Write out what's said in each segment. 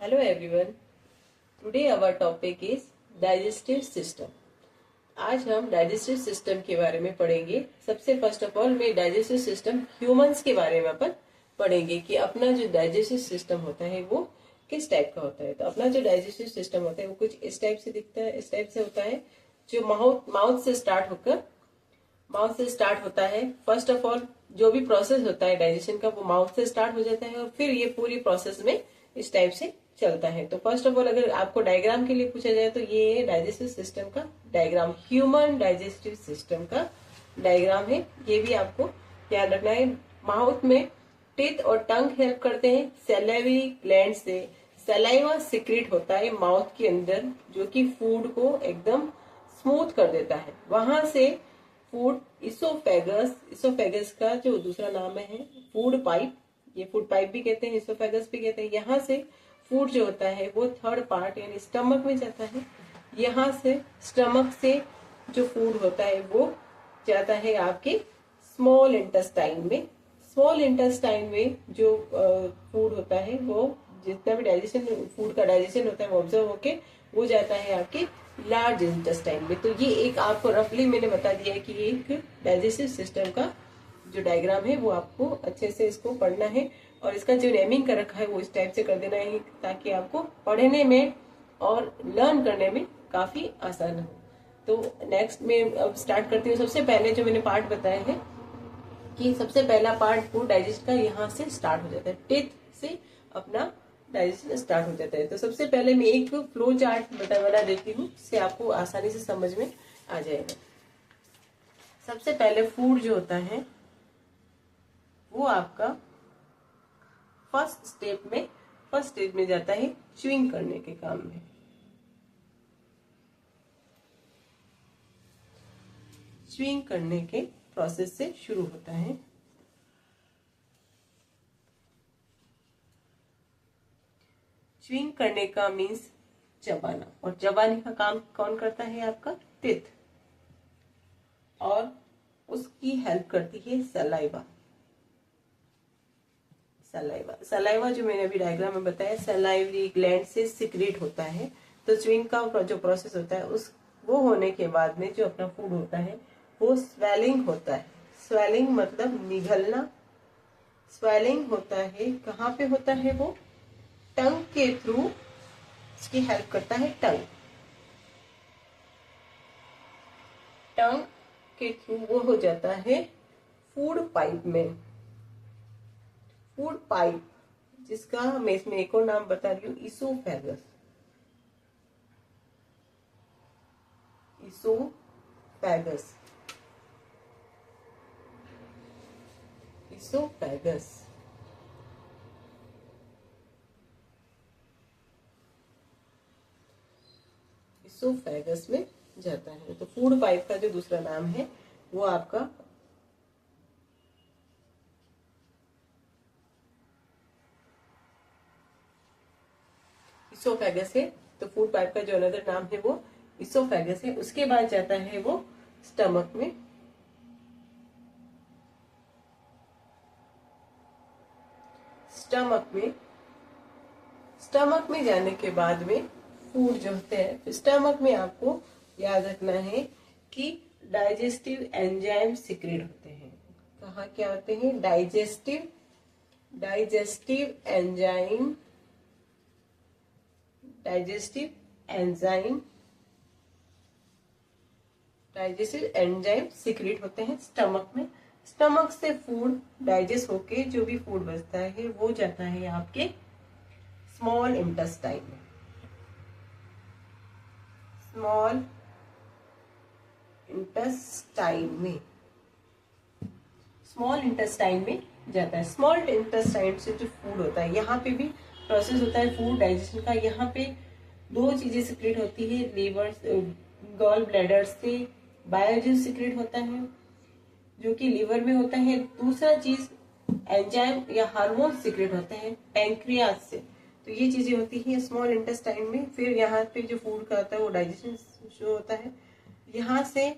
Hello everyone. Today our topic is digestive system. आज हम digestive system के बारे में पढ़ेंगे। सबसे फर्स्ट ऑफ ऑल मैं डाइजेस्टिव सिस्टम ह्यूमंस के बारे में अपन पढ़ेंगे कि अपना जो डाइजेस्टिव सिस्टम होता है वो किस टाइप का होता है। तो अपना जो डाइजेस्टिव सिस्टम होता है वो कुछ इस टाइप से दिखता है, इस टाइप से होता है, जो माउथ से स्टार्ट होता है। फर्स्ट ऑफ ऑल जो भी प्रोसेस होता है डाइजेशन का वो माउथ से स्टार्ट हो जाता है और फिर ये पूरी प्रोसेस में इस टाइप से चलता है। तो फर्स्ट ऑफ ऑल अगर आपको डायग्राम के लिए पूछा जाए तो ये है डाइजेस्टिव सिस्टम का डायग्राम, ह्यूमन डाइजेस्टिव सिस्टम का डायग्राम है। ये भी आपको ध्यान रखना है। माउथ में टीथ और टंग हेल्प करते हैं सैलिवरी ग्लैंड से। सलाइवा सिक्रीट होता है माउथ के अंदर जो कि फूड को एकदम स्मूथ कर देता है। वहां से फूड इसोफेगस का जो दूसरा नाम है फूड पाइप, ये फूड पाइप भी कहते हैं, इसोफेगस भी कहते हैं। यहाँ से फूड जो होता है वो थर्ड पार्ट यानी स्टमक में जाता है। यहाँ से स्टमक से जो फूड होता है वो जाता है आपके स्मॉल इंटेस्टाइन में। स्मॉल इंटेस्टाइन में जो फूड होता है वो जितना भी डाइजेशन फूड का डाइजेशन होता है वो ऑब्जर्व होके वो जाता है आपके लार्ज इंटेस्टाइन में। तो ये एक आपको रफली मैंने बता दिया है कि एक डाइजेस्टिव सिस्टम का जो डायग्राम है वो आपको अच्छे से इसको पढ़ना है और इसका जो नेमिंग कर रखा है वो इस टाइप से कर देना है ताकि आपको पढ़ने में और लर्न करने में काफी आसान हो। तो नेक्स्ट में अब स्टार्ट करती हूँ। सबसे पहले जो मैंने पार्ट बताए हैं कि सबसे पहला पार्ट फूड डाइजेस्ट का यहाँ से स्टार्ट हो जाता है, टीथ से अपना डाइजेशन स्टार्ट हो जाता है। तो सबसे पहले मैं एक फ्लो चार्ट बना देती हूँ, इससे आपको आसानी से समझ में आ जाएगा। सबसे पहले फूड जो होता है वो आपका फर्स्ट स्टेज में जाता है च्यूइंग करने के काम में। च्यूइंग करने के प्रोसेस से शुरू होता है। च्यूइंग करने का मीन्स चबाना, और चबाने का काम कौन करता है? आपका टीथ, और उसकी हेल्प करती है सलाइवा। सलाइवा जो मैंने अभी डायग्राम में बताया सलाइवरी ग्लैंड से सिक्रेट होता है। तो च्यूइंग का जो प्रोसेस होता है उस वो होने के बाद में जो अपना फूड होता है वो स्वेलिंग होता है। स्वेलिंग मतलब निगलना। स्वेलिंग होता है, कहाँ पे होता है वो? टंग के थ्रू इसकी हेल्प करता है टंग के थ्रू वो हो जाता है फूड पाइप में। फूड पाइप जिसका मैं इसमें एक और नाम बता रही हूँ, इसोफेगस। इसोफेगस इसोफेगस इसोफेगस में जाता है। तो फूड पाइप का जो दूसरा नाम है वो आपका इसोफेगस है। तो फूड पाइप का जो अनदर नाम है वो इसोफेगस है। उसके बाद जाता है वो स्टमक में। स्टमक में जाने के बाद में फूड जो होते हैं, तो स्टमक में आपको याद रखना है कि डाइजेस्टिव एंजाइम सिक्रेट होते हैं। कहाँ क्या होते हैं? डाइजेस्टिव एंजाइम सिक्रेट होते हैं स्टमक में। स्टमक से फूड डाइजेस्ट होके जो भी फूड बचता है वो जाता है आपके स्मॉल इंटेस्टाइन में। स्मॉल इंटेस्टाइन में जाता है। स्मॉल इंटेस्टाइन से जो फूड होता है, यहाँ पे भी प्रोसेस होता है फूड डाइजेशन का। यहाँ पे दो चीजें सिक्रेट होती है लीवर गॉल ब्लैडर से बायोजूस सिक्रेट होता है जो कि लीवर में होता है। दूसरा चीज एंजाइम या हार्मोन सिक्रेट होते हैं पैंक्रियाज से। तो ये चीजें होती है स्मॉल इंटेस्टाइन में। फिर यहाँ पे जो फूड का होता है वो डाइजेशन जो होता है, यहाँ से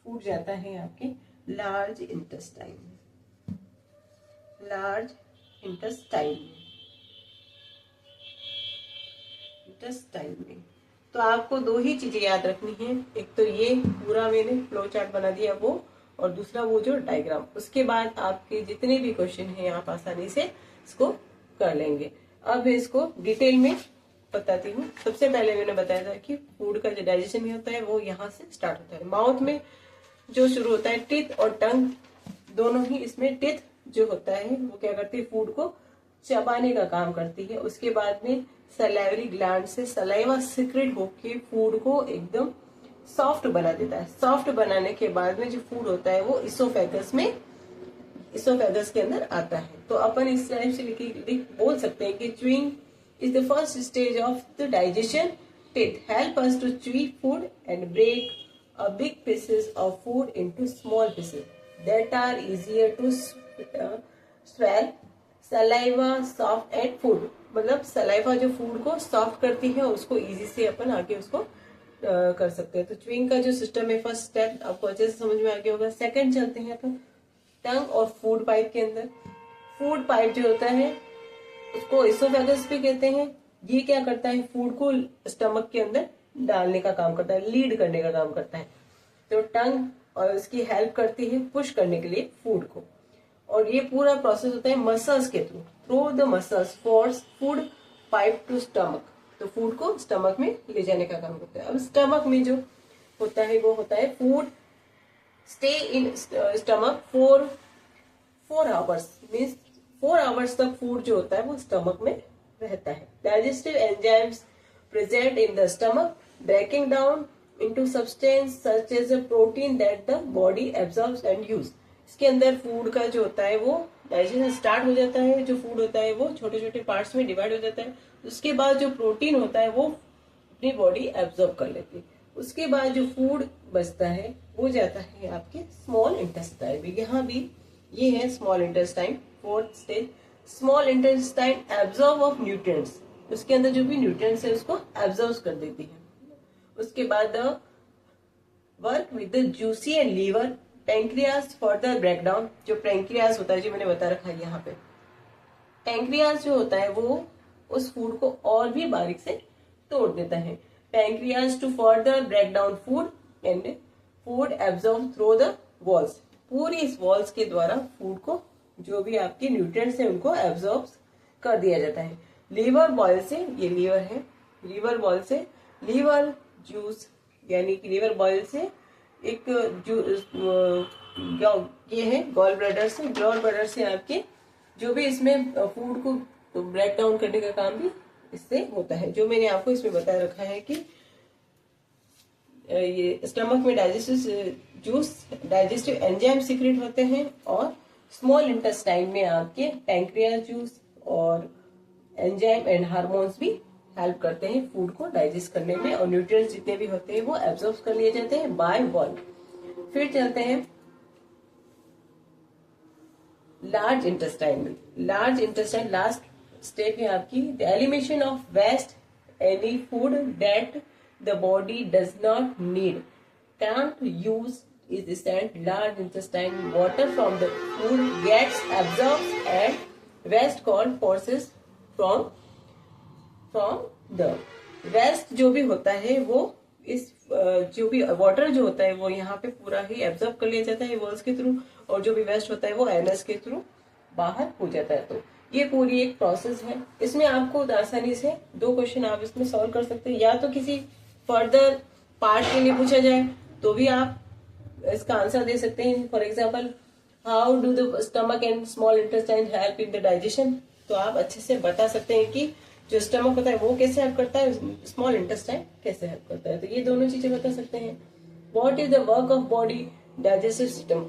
फूड जाता है आपके लार्ज इंटेस्टाइन में। इंटेस्टाइन में। तो आपको दो ही चीजें याद रखनी है, एक तो ये पूरा मैंने फ्लो चार्ट बना दिया वो, और दूसरा वो जो डायग्राम। उसके बाद आपके जितने भी क्वेश्चन हैं आप आसानी से इसको कर लेंगे। अब इसको डिटेल में बताती हूँ। सबसे पहले मैंने बताया था कि फूड का जो डाइजेशन होता है वो यहाँ से स्टार्ट होता है। माउथ में जो शुरू होता है, टीथ और टंग दोनों ही। इसमें टीथ जो होता है वो क्या करती है, फूड को चबाने का काम करती है। उसके बाद में सलाइवरी ग्लैंड से सलाइवा सिक्रेट होके फूड को एकदम सॉफ्ट बना देता है। सॉफ्ट बनाने के बाद में जो फूड होता है वो इसोफेगस में, इसोफेगस के अंदर आता है। तो अपन इस टाइप से बोल सकते हैं कि chewing is the first stage of the digestion. Teeth help us to chew food and break a big pieces of food into small pieces that are easier to swallow. Saliva soft and food, मतलब saliva जो food को soft करती है, उसको easy से अपन आगे उसको कर सकते हैं। तो च्यूइंग का जो सिस्टम है, फर्स्ट स्टेप आपको अच्छे से समझ में आ गया होगा। सेकंड चलते हैं अपन टंग और फूड पाइप के अंदर। फूड पाइप जो होता है उसको इसोफेगस भी कहते हैं। ये क्या करता है, फूड को स्टमक के अंदर डालने का काम करता है, लीड करने का काम करता है। तो टंग और उसकी हेल्प करती है पुश करने के लिए फूड को। और ये पूरा प्रोसेस होता है मसल्स के through the muscles force food pipe to stomach. तो फूड को स्टमक में ले जाने का काम करता है। अब स्टमक में जो होता है वो होता है food stay in stomach for 4 hours, means 4 hours तक फूड जो होता है वो स्टमक में रहता है। Digestive enzymes present in the stomach breaking down into substance such as a protein that the body absorbs and use। इसके अंदर फूड का जो होता है वो डाइजेशन स्टार्ट हो जाता है। जो फूड होता है वो छोटे छोटे पार्ट्स में डिवाइड हो जाता है। उसके बाद जो प्रोटीन होता है वो अपनी बॉडी एब्जॉर्ब कर लेती है। उसके बाद जो फूड बचता है वो जाता है आपके स्मॉल इंटेस्टाइन में। यहाँ भी ये है small intestine, fourth stage. Small intestine absorb of nutrients, उसके अंदर जो भी न्यूट्रिएंट्स है उसको एब्जॉर्ब कर देती है। उसके बाद work with the juicy and liver pancreas further breakdown. जो पैंक्रियास होता है जो मैंने बता रखा है यहाँ पे, पैंक्रियास जो होता है वो उस फूड को और भी बारीक से तोड़ देता है। Pancreas to further break down food and food absorb through the walls. पूरी इस वॉल्स के द्वारा फूड को जो भी आपके न्यूट्रिएंट्स है उनको एब्जॉर्ब कर दिया जाता है। लीवर बॉयल से, ये लीवर है, लीवर बॉयल से लीवर जूस यानी कि लीवर बॉयल से एक ये है गॉल ब्लैडर से। गॉल ब्लैडर से आपके जो भी इसमें फूड को ब्रेक डाउन करने का काम भी इससे होता है। जो मैंने आपको इसमें बता रखा है कि ये स्टमक में डाइजेस्टिव एंजाइम सीक्रेट होते हैं और स्मॉल इंटेस्टाइन में आपके पैंक्रियास जूस और एंजाइम एंड हार्मोन्स भी हेल्प करते हैं फूड को डाइजेस्ट करने में, और न्यूट्रिएंट्स जितने भी होते हैं वो एब्जॉर्ब कर लिए जाते हैं बाय वॉल। फिर चलते हैं लार्ज इंटेस्टाइन में। लार्ज इंटेस्टाइन लास्ट स्टेप है आपकी the elimination of waste, any food that the body does not need can't use is sent large intestine। water from the food gets absorbed and waste called forces from the waste जो भी होता है वो इस जो भी water जो होता है वो यहाँ पे पूरा ही एब्जॉर्ब कर लिया जाता है वॉल्स के थ्रू, और जो भी वेस्ट होता है वो एनस के थ्रू बाहर हो जाता है। तो ये पूरी एक प्रोसेस है। इसमें आपको आसानी से 2 क्वेश्चन आप इसमें सॉल्व कर सकते हैं। या तो किसी फर्दर पार्ट के लिए पूछा जाए तो भी आप इसका आंसर दे सकते हैं। For example how do the stomach and small intestine help in the digestion. तो आप अच्छे से बता सकते हैं कि जो स्टमक होता है वो कैसे हेल्प करता है, स्मॉल इंटेस्टाइन कैसे हेल्प करता है। तो ये दोनों चीजें बता सकते हैं। What is the work of body digestive system,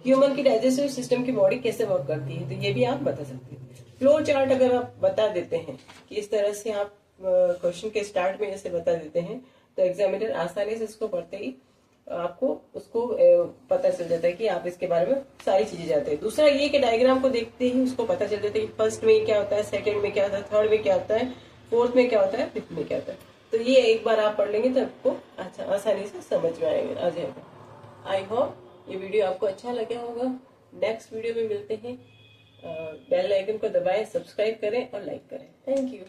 human की डाइजेस्टिव सिस्टम की बॉडी कैसे वर्क करती है, तो ये भी आप बता सकते हैं। फ्लो चार्ट अगर आप बता देते हैं कि इस तरह से आप क्वेश्चन के स्टार्ट में ऐसे बता देते हैं तो एग्जामिनर आसानी से इसको पढ़ते ही आपको उसको पता चल जाता है कि आप इसके बारे में सारी चीजें जानते हैं। दूसरा ये कि डायग्राम को देखते ही उसको पता चल जाता है कि फर्स्ट में क्या होता है, सेकंड में क्या होता है, थर्ड में क्या होता है, फोर्थ में क्या होता है, फिफ्थ में क्या होता है। तो ये एक बार आप पढ़ लेंगे तो आपको अच्छा आसानी से समझ में आ जाएगा। आई होप ये वीडियो आपको अच्छा लगा होगा। नेक्स्ट वीडियो में मिलते हैं। बेल आइकन को दबाएं, सब्सक्राइब करें और लाइक करें। Thank you.